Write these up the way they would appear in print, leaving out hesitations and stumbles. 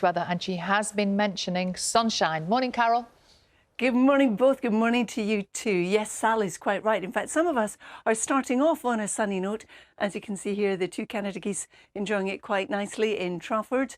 weather, and she has been mentioning sunshine. Morning, Carol. Good morning, both. Good morning to you too. Yes, Sally's quite right. In fact, some of us are starting off on a sunny note. As you can see here, the two Canada geese enjoying it quite nicely in Trafford.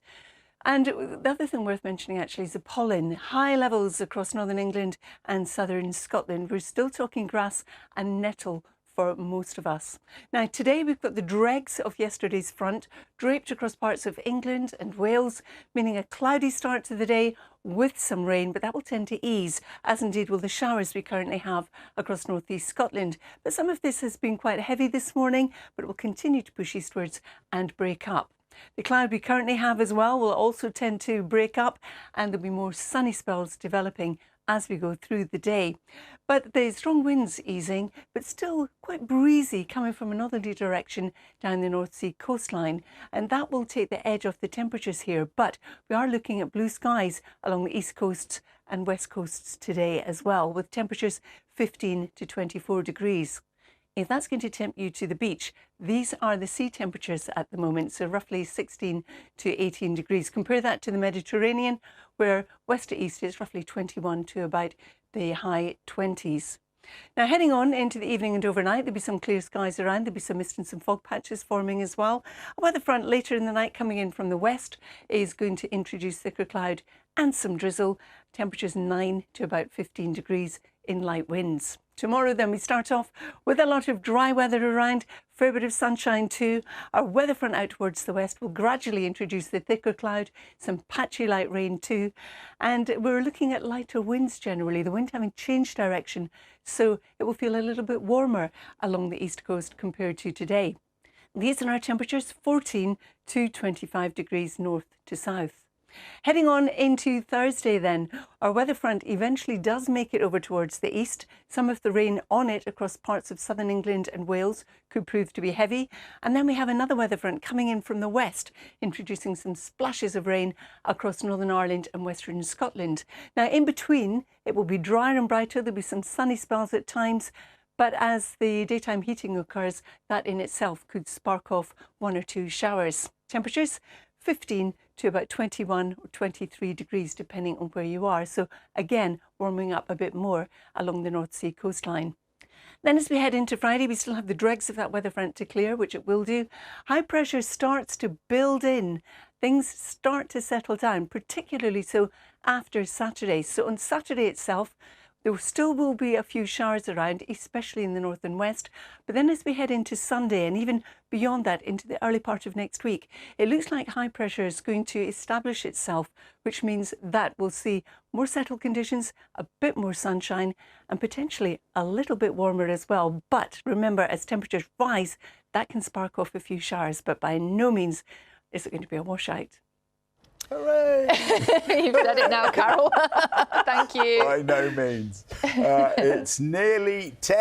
And the other thing worth mentioning actually is the pollen. High levels across northern England and southern Scotland. We're still talking grass and nettle for most of us. Now today we've got the dregs of yesterday's front draped across parts of England and Wales, meaning a cloudy start to the day with some rain, but that will tend to ease, as indeed will the showers we currently have across northeast Scotland. But some of this has been quite heavy this morning, but it will continue to push eastwards and break up. The cloud we currently have as well will also tend to break up, and there'll be more sunny spells developing as we go through the day. But the strong winds easing, but still quite breezy coming from a northerly direction down the North Sea coastline, and that will take the edge off the temperatures here. But we are looking at blue skies along the east coasts and west coasts today as well, with temperatures 15 to 24 degrees. If that's going to tempt you to the beach, these are the sea temperatures at the moment, so roughly 16 to 18 degrees. Compare that to the Mediterranean, where west to east is roughly 21 to about the high 20s. Now, heading on into the evening and overnight, there'll be some clear skies around. There'll be some mist and some fog patches forming as well. A weather front later in the night coming in from the west is going to introduce thicker cloud and some drizzle. Temperatures 9 to about 15 degrees in light winds. Tomorrow then we start off with a lot of dry weather around, fair bit of sunshine too. Our weather front out towards the west will gradually introduce the thicker cloud, some patchy light rain too. And we're looking at lighter winds generally, the wind having changed direction, so it will feel a little bit warmer along the east coast compared to today. These are our temperatures, 14 to 25 degrees north to south. Heading on into Thursday then, our weather front eventually does make it over towards the east. Some of the rain on it across parts of southern England and Wales could prove to be heavy. And then we have another weather front coming in from the west, introducing some splashes of rain across Northern Ireland and western Scotland. Now in between, it will be drier and brighter. There'll be some sunny spells at times. But as the daytime heating occurs, that in itself could spark off one or two showers. Temperatures 15 to about 21 or 23 degrees, depending on where you are. So again, warming up a bit more along the North Sea coastline. Then as we head into Friday, we still have the dregs of that weather front to clear, which it will do. High pressure starts to build in. Things start to settle down, particularly so after Saturday. So on Saturday itself, there still will be a few showers around, especially in the north and west. But then as we head into Sunday and even beyond that into the early part of next week, it looks like high pressure is going to establish itself, which means that we'll see more settled conditions, a bit more sunshine and potentially a little bit warmer as well. But remember, as temperatures rise, that can spark off a few showers, but by no means is it going to be a washout. Hooray! You've said it now, Carol. Thank you. By no means. It's nearly 10.